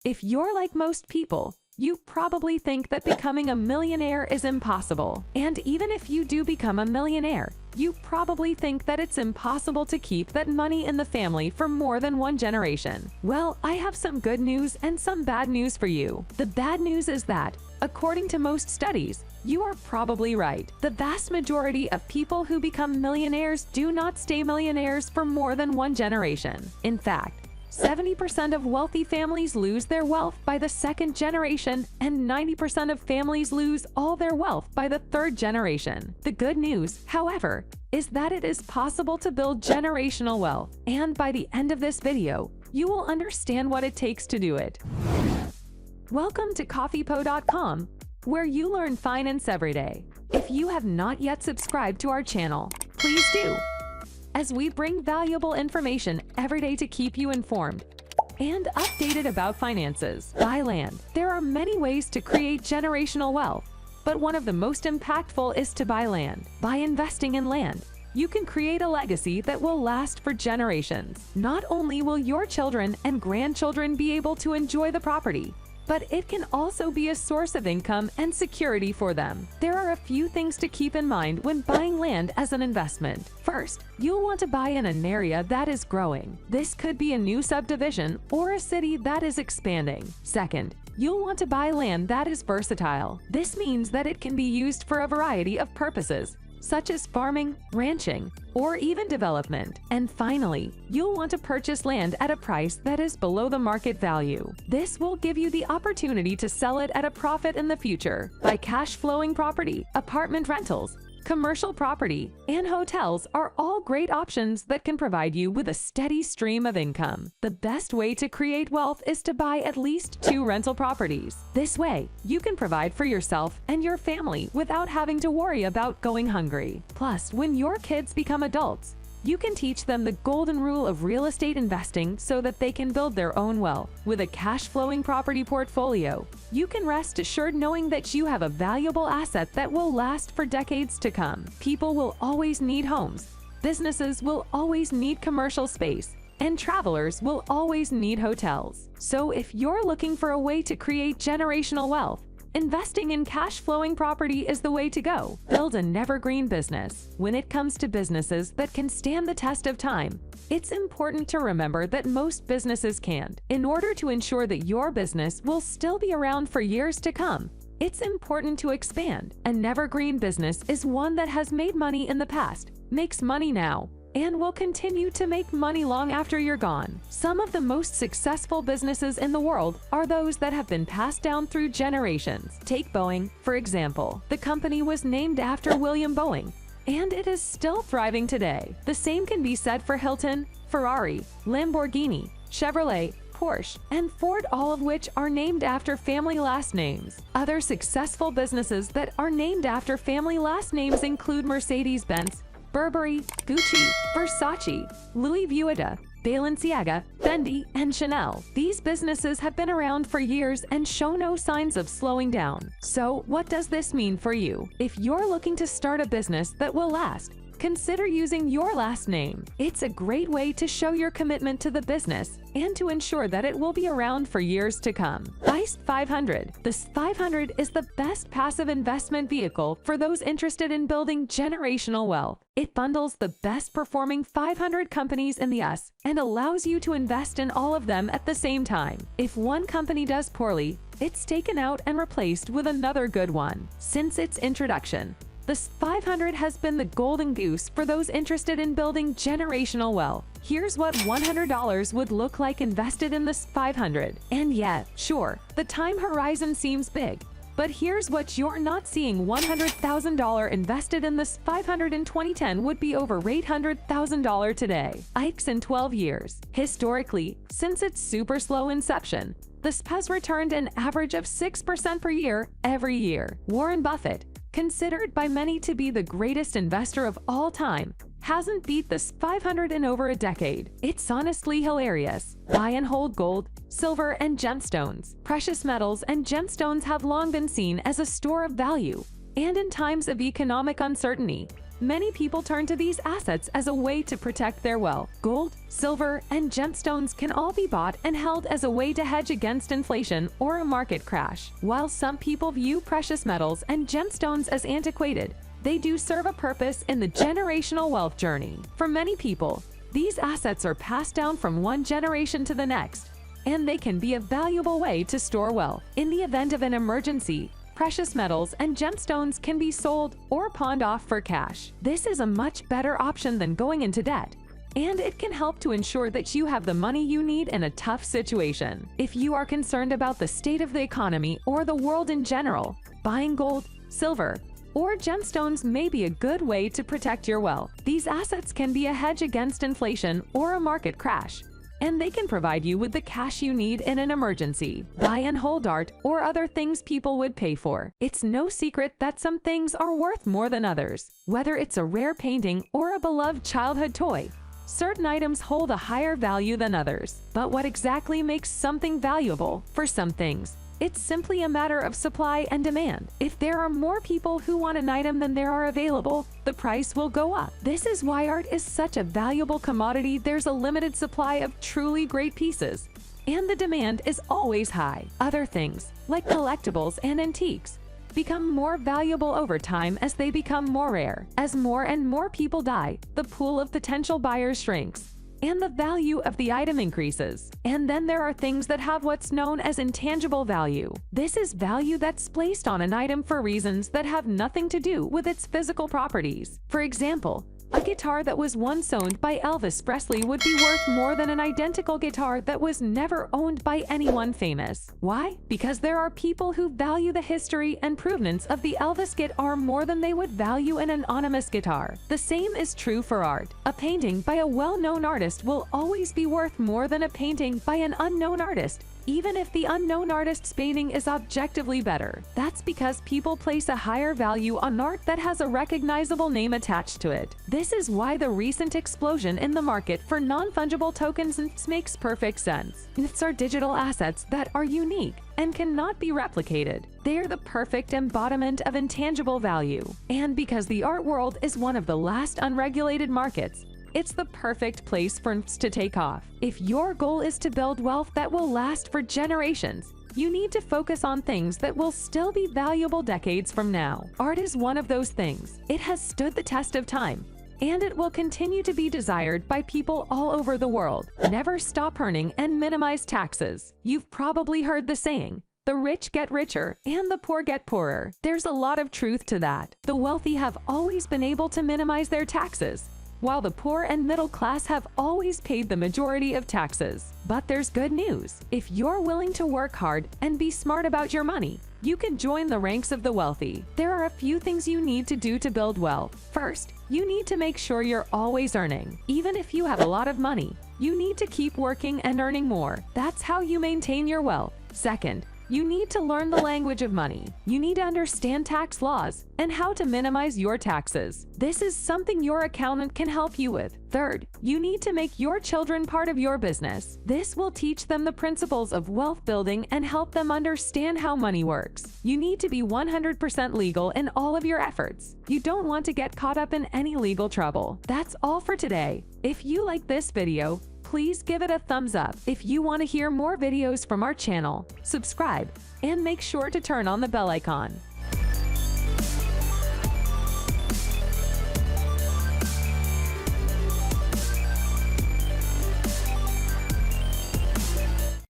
If you're like most people, you probably think that becoming a millionaire is impossible. And even if you do become a millionaire, you probably think that it's impossible to keep that money in the family for more than one generation. Well, I have some good news and some bad news for you. The bad news is that, according to most studies, you are probably right. The vast majority of people who become millionaires do not stay millionaires for more than one generation. In fact, 70% of wealthy families lose their wealth by the second generation, and 90% of families lose all their wealth by the third generation. The good news, however, is that it is possible to build generational wealth, and by the end of this video, you will understand what it takes to do it. Welcome to Coffeepo.com, where you learn finance every day. If you have not yet subscribed to our channel, please do, as we bring valuable information every day to keep you informed and updated about finances. Buy land. There are many ways to create generational wealth, but one of the most impactful is to buy land. By investing in land, you can create a legacy that will last for generations. Not only will your children and grandchildren be able to enjoy the property, but it can also be a source of income and security for them. There are a few things to keep in mind when buying land as an investment. First, you'll want to buy in an area that is growing. This could be a new subdivision or a city that is expanding. Second, you'll want to buy land that is versatile. This means that it can be used for a variety of purposes, such as farming, ranching, or even development. And finally, you'll want to purchase land at a price that is below the market value. This will give you the opportunity to sell it at a profit in the future. By cash flowing property, apartment rentals, commercial property, and hotels are all great options that can provide you with a steady stream of income. The best way to create wealth is to buy at least 2 rental properties. This way, you can provide for yourself and your family without having to worry about going hungry. Plus, when your kids become adults, you can teach them the golden rule of real estate investing so that they can build their own wealth. With a cash-flowing property portfolio, you can rest assured knowing that you have a valuable asset that will last for decades to come. People will always need homes, businesses will always need commercial space, and travelers will always need hotels. So if you're looking for a way to create generational wealth, investing in cash-flowing property is the way to go. Build an evergreen business. When it comes to businesses that can stand the test of time, it's important to remember that most businesses can't. In order to ensure that your business will still be around for years to come, it's important to expand. An evergreen business is one that has made money in the past, makes money now, and will continue to make money long after you're gone. Some of the most successful businesses in the world are those that have been passed down through generations. Take Boeing, for example. The company was named after William Boeing, and it is still thriving today. The same can be said for Hilton, Ferrari, Lamborghini, Chevrolet, Porsche, and Ford, all of which are named after family last names. Other successful businesses that are named after family last names include Mercedes-Benz, Burberry, Gucci, Versace, Louis Vuitton, Balenciaga, Fendi, and Chanel. These businesses have been around for years and show no signs of slowing down. So, what does this mean for you? If you're looking to start a business that will last, consider using your last name. It's a great way to show your commitment to the business and to ensure that it will be around for years to come. 𝐼CE 500. The 𝐸 500 is the best passive investment vehicle for those interested in building generational wealth. It bundles the best performing 500 companies in the US and allows you to invest in all of them at the same time. If one company does poorly, it's taken out and replaced with another good one. Since its introduction, the 𝐸 500 has been the golden goose for those interested in building generational wealth. Here's what $100 would look like invested in the 𝐸 500. And yet, sure, the time horizon seems big, but here's what you're not seeing. $100,000 invested in the 𝐸 500 in 2010 would be over $800,000 today. 𝐼CE in 12 years. Historically, since its super slow inception, the 𝐸 has returned an average of 6% per year every year. Warren Buffett, considered by many to be the greatest investor of all time, hasn't beat the 𝐸 500 in over a decade. It's honestly hilarious. Buy and hold gold, silver, and gemstones. Precious metals and gemstones have long been seen as a store of value, and in times of economic uncertainty, many people turn to these assets as a way to protect their wealth. Gold, silver, and gemstones can all be bought and held as a way to hedge against inflation or a market crash. While some people view precious metals and gemstones as antiquated, they do serve a purpose in the generational wealth journey. For many people, these assets are passed down from one generation to the next, and they can be a valuable way to store wealth. In the event of an emergency, precious metals and gemstones can be sold or pawned off for cash. This is a much better option than going into debt, and it can help to ensure that you have the money you need in a tough situation. If you are concerned about the state of the economy or the world in general, buying gold, silver, or gemstones may be a good way to protect your wealth. These assets can be a hedge against inflation or a market crash, and they can provide you with the cash you need in an emergency. Buy and hold art or other things people would pay for. It's no secret that some things are worth more than others. Whether it's a rare painting or a beloved childhood toy, certain items hold a higher value than others. But what exactly makes something valuable? For some things, it's simply a matter of supply and demand. If there are more people who want an item than there are available, the price will go up. This is why art is such a valuable commodity. There's a limited supply of truly great pieces, and the demand is always high. Other things, like collectibles and antiques, become more valuable over time as they become more rare. As more and more people die, the pool of potential buyers shrinks, and the value of the item increases. And then there are things that have what's known as intangible value. This is value that's placed on an item for reasons that have nothing to do with its physical properties. For example, a guitar that was once owned by Elvis Presley would be worth more than an identical guitar that was never owned by anyone famous. Why? Because there are people who value the history and provenance of the Elvis guitar more than they would value an anonymous guitar. The same is true for art. A painting by a well-known artist will always be worth more than a painting by an unknown artist, even if the unknown artist's painting is objectively better. That's because people place a higher value on art that has a recognizable name attached to it. This is why the recent explosion in the market for non-fungible tokens makes perfect sense. These are digital assets that are unique and cannot be replicated. They are the perfect embodiment of intangible value. And because the art world is one of the last unregulated markets, it's the perfect place for it to take off. If your goal is to build wealth that will last for generations, you need to focus on things that will still be valuable decades from now. Art is one of those things. It has stood the test of time, and it will continue to be desired by people all over the world. Never stop earning and minimize taxes. You've probably heard the saying, "The rich get richer and the poor get poorer." There's a lot of truth to that. The wealthy have always been able to minimize their taxes, while the poor and middle class have always paid the majority of taxes. But there's good news. If you're willing to work hard and be smart about your money, you can join the ranks of the wealthy. There are a few things you need to do to build wealth. First, you need to make sure you're always earning. Even if you have a lot of money, you need to keep working and earning more. That's how you maintain your wealth. Second, you need to learn the language of money. You need to understand tax laws and how to minimize your taxes. This is something your accountant can help you with. Third, you need to make your children part of your business. This will teach them the principles of wealth building and help them understand how money works. You need to be 100% legal in all of your efforts. You don't want to get caught up in any legal trouble. That's all for today. If you like this video, please give it a thumbs up. If you want to hear more videos from our channel, subscribe and make sure to turn on the bell icon.